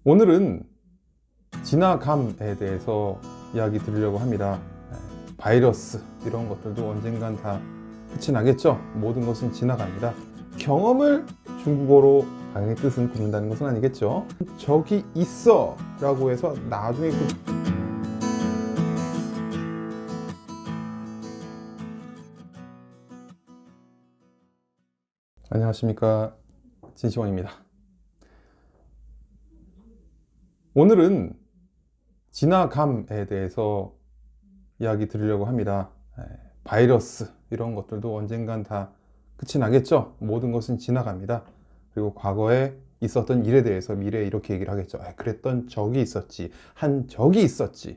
오늘은 진화감에 대해서 이야기 드리려고 합니다. 바이러스 이런 것들도 언젠간 다 끝이 나겠죠. 모든 것은 지나갑니다. 경험을 중국어로 당연히 뜻은 굽는다는 것은 아니겠죠. 저기 있어 라고 해서 나중에 안녕하십니까, 진시원입니다. 오늘은 진화감에 대해서 이야기 드리려고 합니다. 바이러스 이런 것들도 언젠간 다 끝이 나겠죠. 모든 것은 지나갑니다. 그리고 과거에 있었던 일에 대해서 미래에 이렇게 얘기를 하겠죠. 그랬던 적이 있었지, 한 적이 있었지.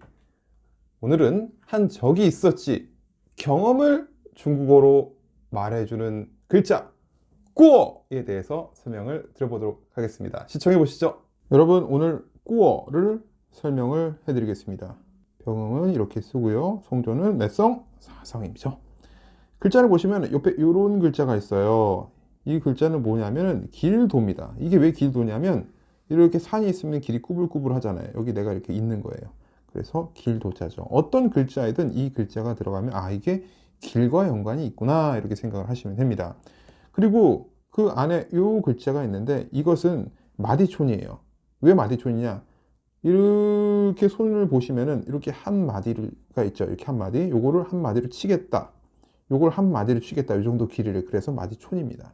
오늘은 한 적이 있었지 경험을 중국어로 말해주는 글자 꾸어에 대해서 설명을 드려보도록 하겠습니다. 시청해 보시죠. 여러분, 오늘 꾸어를 설명을 해드리겠습니다. 병음은 이렇게 쓰고요. 송조는 몇성? 사성이죠. 글자를 보시면 옆에 이런 글자가 있어요. 이 글자는 뭐냐면 길도입니다. 이게 왜 길도냐면 이렇게 산이 있으면 길이 꾸불꾸불 하잖아요. 여기 내가 이렇게 있는 거예요. 그래서 길도자죠. 어떤 글자에든 이 글자가 들어가면 이게 길과 연관이 있구나 이렇게 생각을 하시면 됩니다. 그리고 그 안에 이 글자가 있는데 이것은 마디촌이에요. 왜 마디촌이냐? 이렇게 손을 보시면은 이렇게 한 마디가 있죠. 이렇게 한 마디. 요거를 한 마디로 치겠다. 요걸 한 마디로 치겠다. 요 정도 길이를. 그래서 마디촌입니다.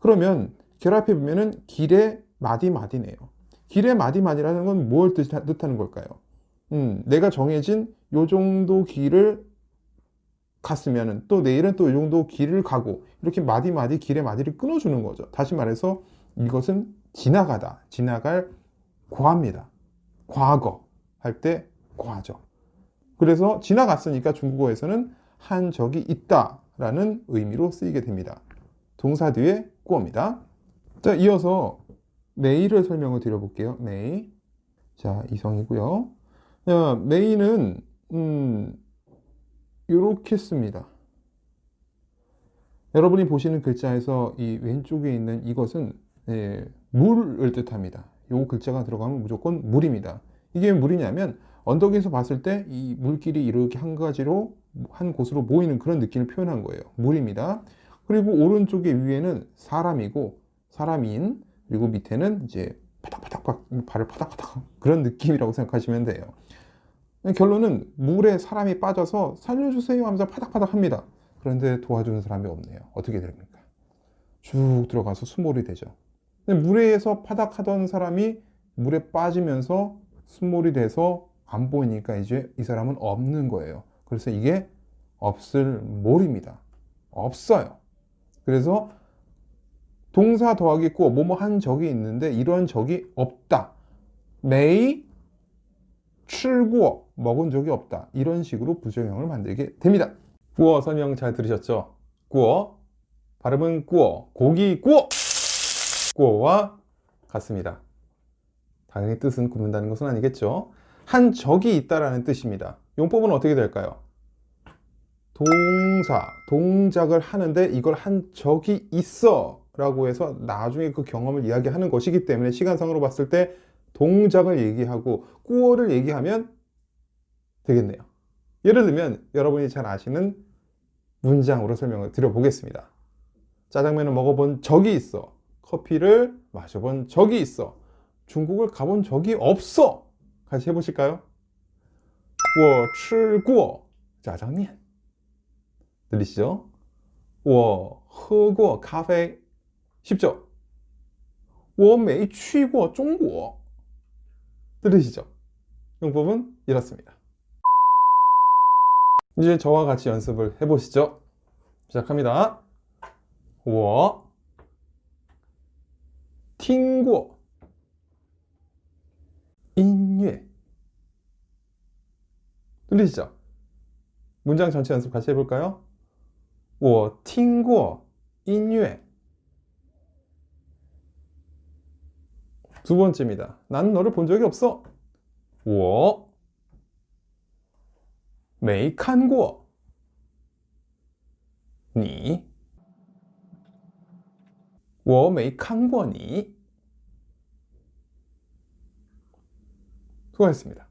그러면 결합해 보면은 길의 마디마디네요. 길의 마디마디라는 건 뭘 뜻하는 걸까요? 내가 정해진 요 정도 길을 갔으면은 또 내일은 또 이 정도 길을 가고 이렇게 마디마디 길의 마디를 끊어주는 거죠. 다시 말해서 이것은 지나가다, 지나갈 과입니다. 과거 할 때 과죠. 그래서 지나갔으니까 중국어에서는 한 적이 있다라는 의미로 쓰이게 됩니다. 동사 뒤에 꾸어입니다. 자, 이어서 메이를 설명을 드려볼게요. 메이. 자, 이성이고요. 자, 메이는 이렇게 씁니다. 여러분이 보시는 글자에서 이 왼쪽에 있는 이것은 물을 뜻합니다. 이 글자가 들어가면 무조건 물입니다. 이게 왜 물이냐면 언덕에서 봤을 때 이 물길이 이렇게 한 가지로 한 곳으로 모이는 그런 느낌을 표현한 거예요. 물입니다. 그리고 오른쪽에 위에는 사람이고 사람인, 그리고 밑에는 이제 파닥파닥 발을 파닥파닥 그런 느낌이라고 생각하시면 돼요. 결론은 물에 사람이 빠져서 살려주세요 하면서 파닥파닥 합니다. 그런데 도와주는 사람이 없네요. 어떻게 됩니까? 쭉 들어가서 수몰이 되죠. 물에서 파닥하던 사람이 물에 빠지면서 수몰이 돼서 안 보이니까 이제 이 사람은 없는 거예요. 그래서 이게 없을 몰입니다. 없어요. 그래서 동사 더하기 고 뭐뭐 한 적이 있는데 이런 적이 없다. 메이 출구어 먹은 적이 없다. 이런 식으로 부정형을 만들게 됩니다. 꾸어 설명 잘 들으셨죠? 꾸어 발음은 꾸어, 고기 꾸어, 꾸어와 같습니다. 당연히 뜻은 굽는다는 것은 아니겠죠. 한 적이 있다라는 뜻입니다. 용법은 어떻게 될까요? 동사, 동작을 하는데 이걸 한 적이 있어 라고 해서 나중에 그 경험을 이야기하는 것이기 때문에 시간상으로 봤을 때 동작을 얘기하고 꾸어를 얘기하면 되겠네요. 예를 들면 여러분이 잘 아시는 문장으로 설명을 드려보겠습니다. 짜장면을 먹어본 적이 있어. 커피를 마셔본 적이 있어. 중국을 가본 적이 없어. 같이 해보실까요? 我吃过 짜장면. 들리시죠? 我喝过 咖啡. 쉽죠? 我没去过 중국. 들리시죠? 용법은 이렇습니다. 이제 저와 같이 연습을 해보시죠. 시작합니다. 我听过音乐. 들리시죠? 문장 전체 연습 같이 해볼까요? 我听过音乐. 두 번째입니다. 나는 너를 본 적이 없어. 我没看过你. 我没看过你. 수고하셨습니다.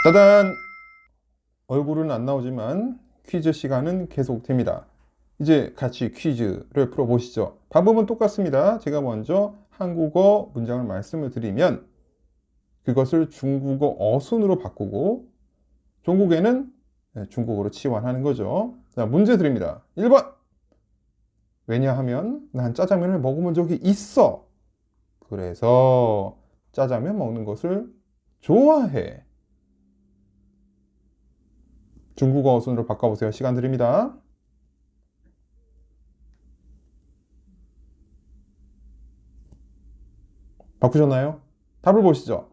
짜잔! 얼굴은 안 나오지만 퀴즈 시간은 계속됩니다. 이제 같이 퀴즈를 풀어보시죠. 방법은 똑같습니다. 제가 먼저 한국어 문장을 말씀을 드리면 그것을 중국어 어순으로 바꾸고 종국에는 중국어로 치환하는 거죠. 자, 문제 드립니다. 1번. 왜냐하면 난 짜장면을 먹어본 적이 있어. 그래서 짜장면 먹는 것을 좋아해. 중국어 어순으로 바꿔보세요. 시간 드립니다. 바꾸셨나요? 답을 보시죠.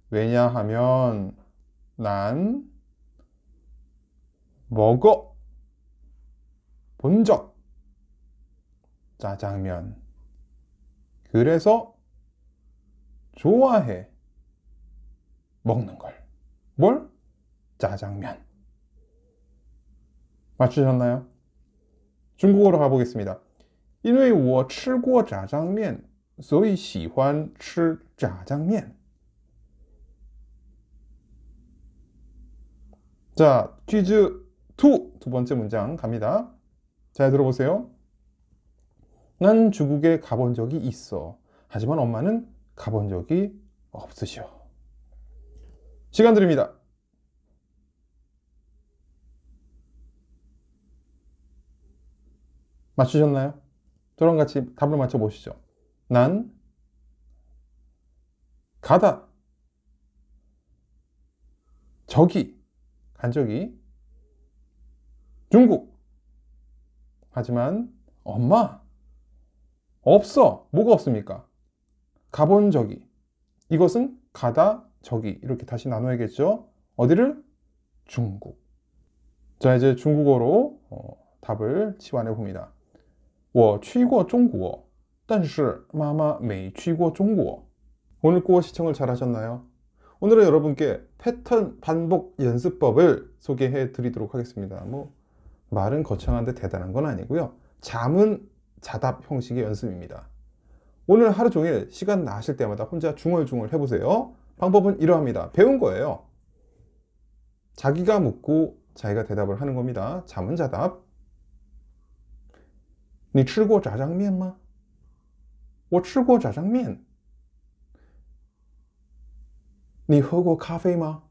왜냐하면 난 먹어 본 적 짜장면. 그래서 좋아해 먹는 걸. 뭘? 짜장면. 맞추셨나요? 중국어로 가보겠습니다. 因为我吃过炸酱面所以喜欢吃炸酱面 자, 퀴즈 2 두 번째 문장 갑니다. 잘 들어보세요. 난 중국에 가본 적이 있어. 하지만 엄마는 가본 적이 없으셔. 시간 드립니다. 맞추셨나요? 저랑 같이 답을 맞춰보시죠. 난 가다. 저기 간 적이 중국. 하지만 엄마 없어. 뭐가 없습니까? 가본 적이. 이것은 가다 저기 이렇게 다시 나눠야겠죠. 어디를? 중국. 자, 이제 중국어로 답을 치환해 봅니다. 我去过中国但是妈妈没去过中国 오늘 구어 시청을 잘 하셨나요? 오늘은 여러분께 패턴 반복 연습법을 소개해 드리도록 하겠습니다. 뭐 말은 거창한데 대단한 건 아니고요. 자문 자답 형식의 연습입니다. 오늘 하루 종일 시간 나실 때마다 혼자 중얼중얼 해보세요. 방법은 이러합니다. 배운 거예요. 자기가 묻고 자기가 대답을 하는 겁니다. 자문자답. 你吃过炸酱面吗?我吃过炸酱面。你喝过咖啡吗?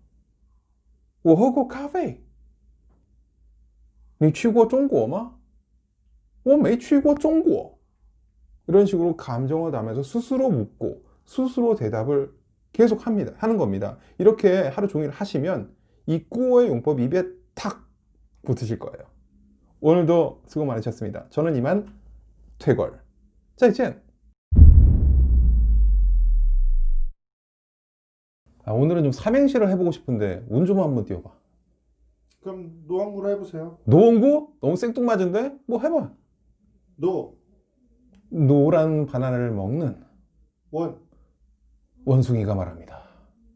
我喝过咖啡。你去过中国吗?我没去过中国。 이런 식으로 감정을 담아서 스스로 묻고 스스로 대답을 계속 하는 겁니다. 이렇게 하루 종일 하시면 이 꾸어의 용법이 입에 탁 붙으실 거예요. 오늘도 수고 많으셨습니다. 저는 이만 퇴걸. 再见. 오늘은 좀 삼행시를 해보고 싶은데 운 좀 한번 띄워봐. 그럼 노안구로 해보세요. 노원구? 너무 생뚱맞은데? 뭐 해봐. 노란 바나나를 먹는 원숭이가 말합니다.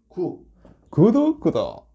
구 구독.